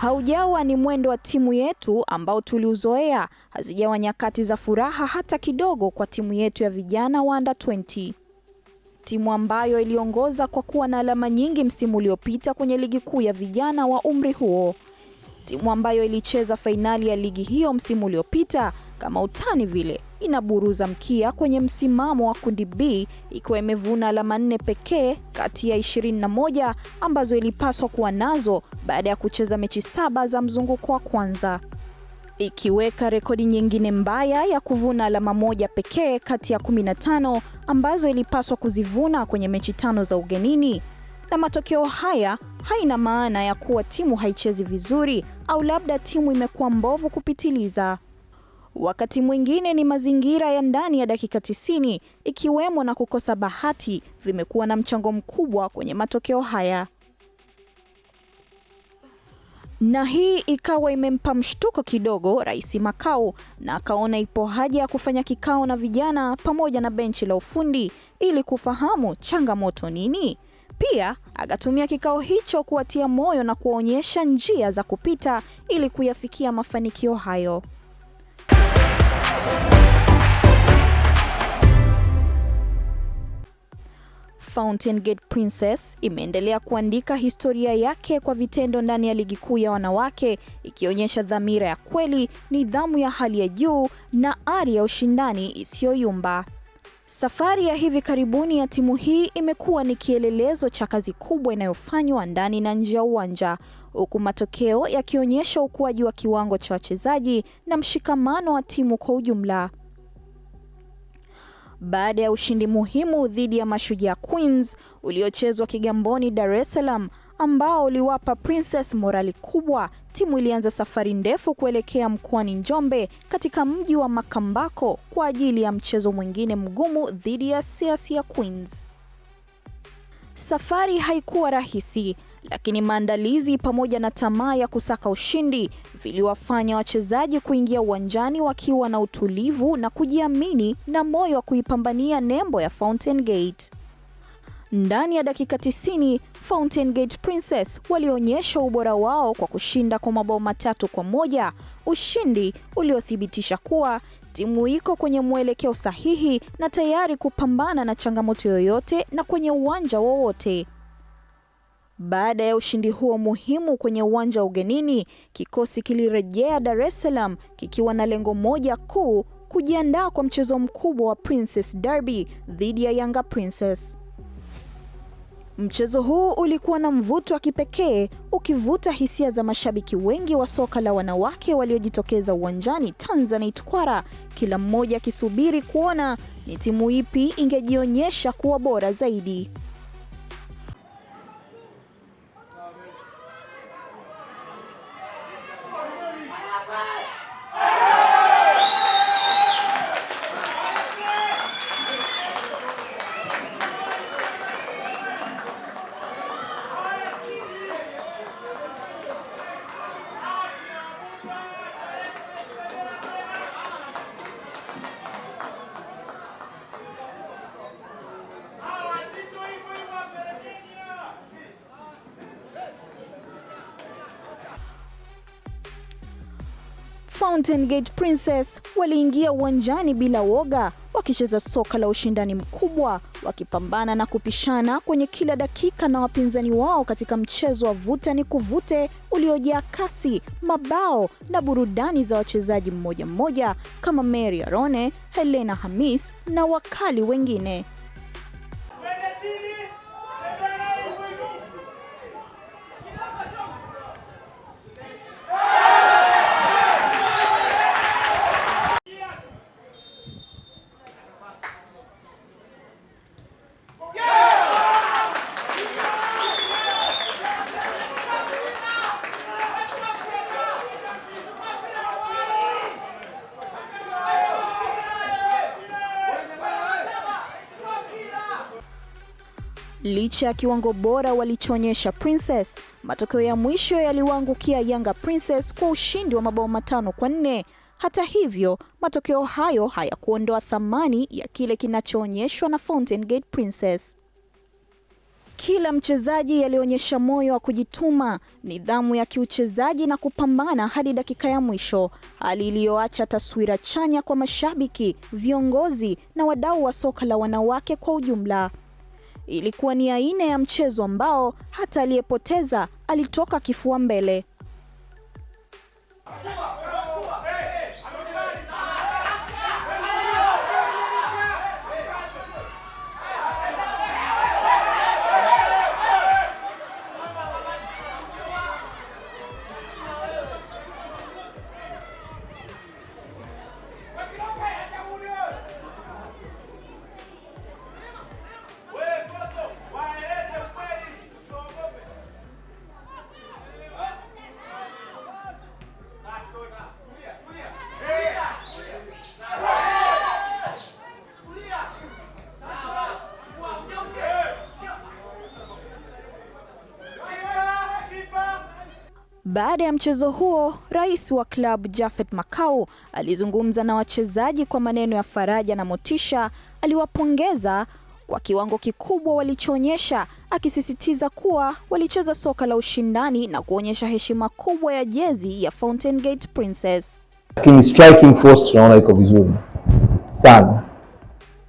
Haujawa ni mwendo wa timu yetu ambao tuliuzoea, hazijawa nyakati za furaha hata kidogo kwa timu yetu ya vijana wa under 20. Timu ambayo iliongoza kwa kuwa na alama nyingi msimu uliopita kwenye ligi kuu ya vijana wa umri huo. Timu ambayo ilicheza fainali ya ligi hiyo msimu uliopita kama utani vile, inaburuza mkia kwenye msimamo wa kundi B ikiwa imevuna alama 4 pekee kati ya 21 ambazo ilipaswa kuwa nazo baada ya kucheza mechi 7 za mzunguko wa kwanza. Ikiweka rekodi nyingine mbaya ya kuvuna alama 1 pekee kati ya 15 ambazo ilipaswa kuzivuna kwenye mechi 5 za ugenini. Na matokeo haya haina maana ya kuwa timu haichezi vizuri au labda timu imekuwa mbovu kupitiliza. Wakati mwingine ni mazingira ya ndani ya dakika 90 ikiwemo na kukosa bahati vimekuwa na mchango mkubwa kwenye matokeo haya. Na hii ikawa imempa mshtuko kidogo Rais Makau, na akaona ipo haja ya kufanya kikao na vijana pamoja na benchi la ufundi ili kufahamu changamoto nini. Pia akatumia kikao hicho kuwatia moyo na kuonyesha njia za kupita ili kuyafikia mafanikio hayo. Fountain Gate Princess imeendelea kuandika historia yake kwa vitendo ndani ya ligi kuu ya wanawake, ikionyesha dhamira ya kweli, nidhamu ya hali ya juu na ari ya ushindani isiyoyumba. Safari ya hivi karibuni ya timu hii imekuwa ni kielelezo cha kazi kubwa inayofanywa ndani na nje ya uwanja, huku matokeo yakionyesha ukuaji wa kiwango cha wachezaji na mshikamano wa timu kwa ujumla. Baada ya ushindi muhimu dhidi ya Mashujaa Queens uliochezwa Kigamboni, Dar es Salaam, ambao uliwapa Princess morali kubwa, timu ilianza safari ndefu kuelekea mkoani Njombe katika mji wa Makambako kwa ajili ya mchezo mwingine mgumu dhidi ya Siasia Queens. Safari haikuwa rahisi, lakini maandalizi pamoja na tamaa ya kusaka ushindi viliwafanya wachezaji kuingia uwanjani wakiwa na utulivu na kujiamini na moyo wa kuipambania nembo ya Fountain Gate. Ndani ya dakika 90, Fountain Gate Princess walionyesha ubora wao kwa kushinda kwa mabao 3-1, ushindi uliothibitisha kuwa timu iko kwenye mwelekeo sahihi na tayari kupambana na changamoto yoyote na kwenye uwanja wowote. Baada ya ushindi huo muhimu kwenye uwanja wa ugenini, kikosi kilirejea Dar es Salaam kikiwa na lengo moja kuu, kujiandaa kwa mchezo mkubwa wa Princess Derby dhidi ya Yanga Princess. Mchezo huu ulikuwa na mvuto wa kipekee, ukivuta hisia za mashabiki wengi wa soka la wanawake waliojitokeza uwanjani Tanzanite Kwara, kila mmoja akisubiri kuona ni timu ipi ingejionyesha kuwa bora zaidi. Fountain Gate Princess waliingia uwanjani bila woga, wakicheza soka la ushindani mkubwa, wakipambana na kupishana kwenye kila dakika na wapinzani wao katika mchezo wa vuta ni kuvute uliojaa kasi, mabao na burudani za wachezaji mmoja mmoja kama Mary Arone, Helena Hamis na wakali wengine. Licha ya kiwango bora walichoonyesha Princess, matokeo ya mwisho yaliwaangukia Yanga Princess kwa ushindi wa mabao 5-4. Hata hivyo, matokeo hayo hayakuondoa thamani ya kile kinachoonyeshwa na Fountain Gate Princess. Kila mchezaji alionyesha moyo wa kujituma, nidhamu ya kiuchezaji na kupambana hadi dakika ya mwisho, hali iliyoacha taswira chanya kwa mashabiki, viongozi na wadau wa soka la wanawake kwa ujumla. Ilikuwa ni aina ya mchezo ambao hata aliyepoteza alitoka kifua mbele. Baada ya mchezo huo, rais wa klabu Japhet Makau alizungumza na wachezaji kwa maneno ya faraja na motisha. Aliwapongeza kwa kiwango kikubwa walichoonyesha, akisisitiza kuwa walicheza soka la ushindani na kuonyesha heshima kubwa ya jezi ya Fountain Gate Princess. Lakini striking force tunaona iko vizuri sana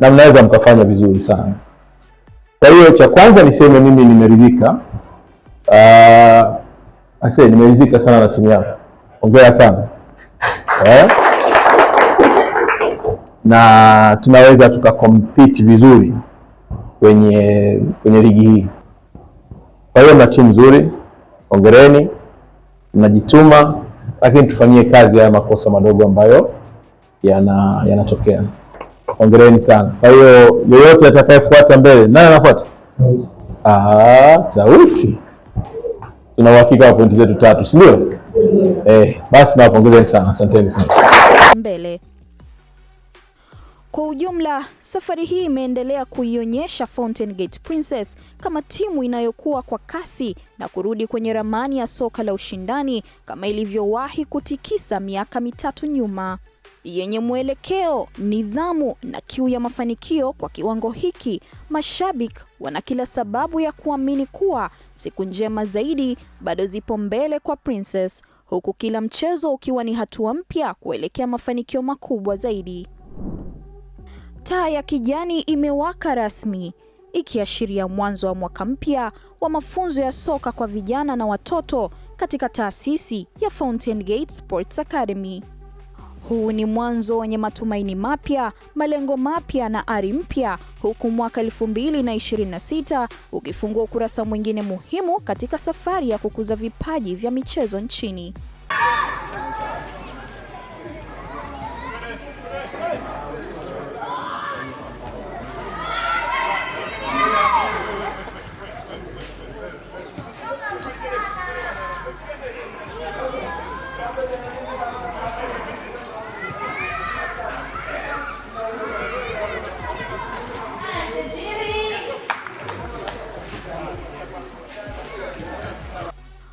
na mnaweza mkafanya vizuri sana. Kwa hiyo cha kwanza niseme mimi nimeridhika. Nimeridhika sana na timu yangu. Hongera sana. Na tunaweza tukacompete vizuri kwenye ligi hii. Kwa hiyo na timu nzuri. Hongereni. Mnajituma, lakini tufanyie kazi ya makosa madogo ambayo yanatokea. Hongereni sana. Kwa hiyo yoyote atakayefuata mbele, nani anafuata? Tausi. Tuna uhakika wa pointi zetu 3, si ndio? Basi nawapongezeni sana. Asanteni sana. Mbele. Kwa ujumla, safari hii imeendelea kuionyesha Fountain Gate Princess kama timu inayokuwa kwa kasi na kurudi kwenye ramani ya soka la ushindani kama ilivyowahi kutikisa miaka 3 nyuma. Yenye mwelekeo, nidhamu na kiu ya mafanikio kwa kiwango hiki, mashabiki wana kila sababu ya kuamini kuwa siku njema zaidi bado zipo mbele kwa Princess, huku kila mchezo ukiwa ni hatua mpya kuelekea mafanikio makubwa zaidi. Taa ya kijani imewaka rasmi, ikiashiria mwanzo wa mwaka mpya wa mafunzo ya soka kwa vijana na watoto katika taasisi ya Fountain Gate Sports Academy. Huu ni mwanzo wenye matumaini mapya, malengo mapya na ari mpya, huku mwaka 2026 ukifungua ukurasa mwingine muhimu katika safari ya kukuza vipaji vya michezo nchini.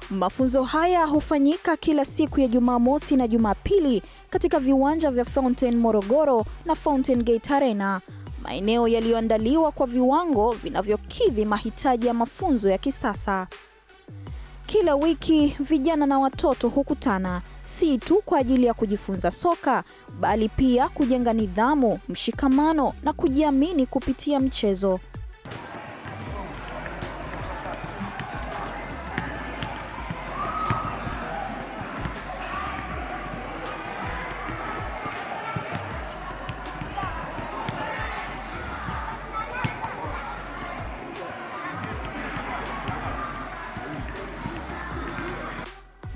Mafunzo haya hufanyika kila siku ya Jumamosi na Jumapili katika viwanja vya Fountain Morogoro na Fountain Gate Arena, maeneo yaliyoandaliwa kwa viwango vinavyokidhi mahitaji ya mafunzo ya kisasa. Kila wiki vijana na watoto hukutana, si tu kwa ajili ya kujifunza soka, bali pia kujenga nidhamu, mshikamano na kujiamini kupitia mchezo.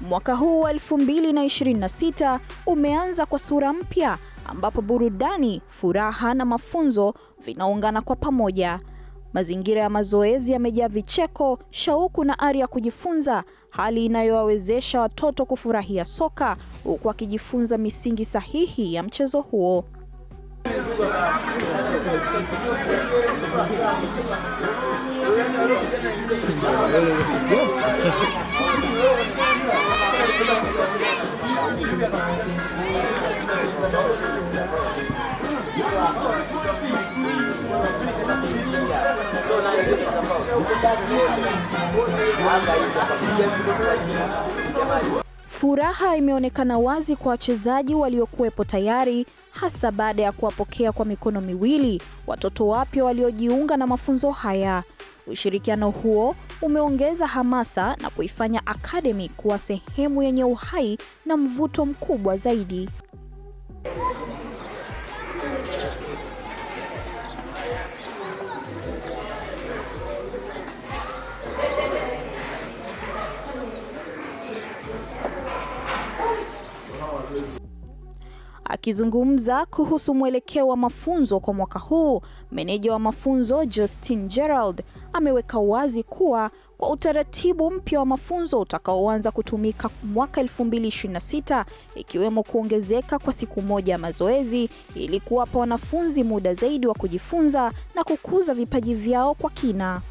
Mwaka huu wa 2026 umeanza kwa sura mpya ambapo burudani, furaha na mafunzo vinaungana kwa pamoja. Mazingira ya mazoezi yamejaa vicheko, shauku na ari ya kujifunza, hali inayowawezesha watoto kufurahia soka huku wakijifunza misingi sahihi ya mchezo huo. Furaha imeonekana wazi kwa wachezaji waliokuwepo tayari, hasa baada ya kuwapokea kwa mikono miwili watoto wapya waliojiunga na mafunzo haya. Ushirikiano huo umeongeza hamasa na kuifanya Academy kuwa sehemu yenye uhai na mvuto mkubwa zaidi. Akizungumza kuhusu mwelekeo wa mafunzo kwa mwaka huu, meneja wa mafunzo Justin Gerald ameweka wazi kuwa kwa utaratibu mpya wa mafunzo utakaoanza kutumika mwaka 2026, ikiwemo kuongezeka kwa siku moja ya mazoezi ili kuwapa wanafunzi muda zaidi wa kujifunza na kukuza vipaji vyao kwa kina.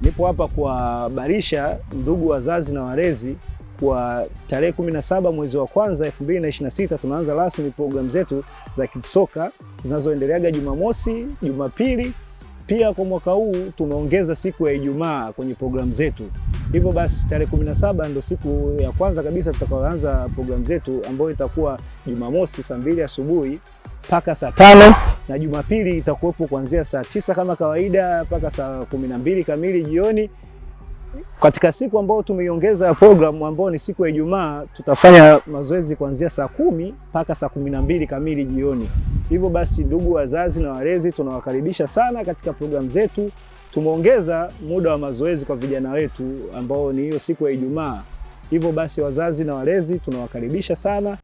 Nipo hapa kuwahabarisha ndugu wazazi na walezi kwa tarehe 17 mwezi wa kwanza 2026 tunaanza rasmi programu zetu za kisoka zinazoendeleaga Jumamosi, Jumapili. Pia kwa mwaka huu tumeongeza siku ya Ijumaa kwenye programu zetu. Hivyo basi tarehe 17 ndio siku ya kwanza kabisa tutakayoanza programu zetu, ambayo itakuwa Jumamosi saa 2 asubuhi mpaka saa 5, na Jumapili itakuwepo kuanzia saa 9 kama kawaida mpaka saa 12 kamili jioni. Katika siku ambayo tumeiongeza programu ambayo ni siku ya Ijumaa, tutafanya mazoezi kuanzia saa 10 mpaka saa 12 kamili jioni. Hivyo basi ndugu wazazi na walezi, tunawakaribisha sana katika programu zetu. Tumeongeza muda wa mazoezi kwa vijana wetu ambao ni hiyo siku ya Ijumaa. Hivyo basi wazazi na walezi tunawakaribisha sana.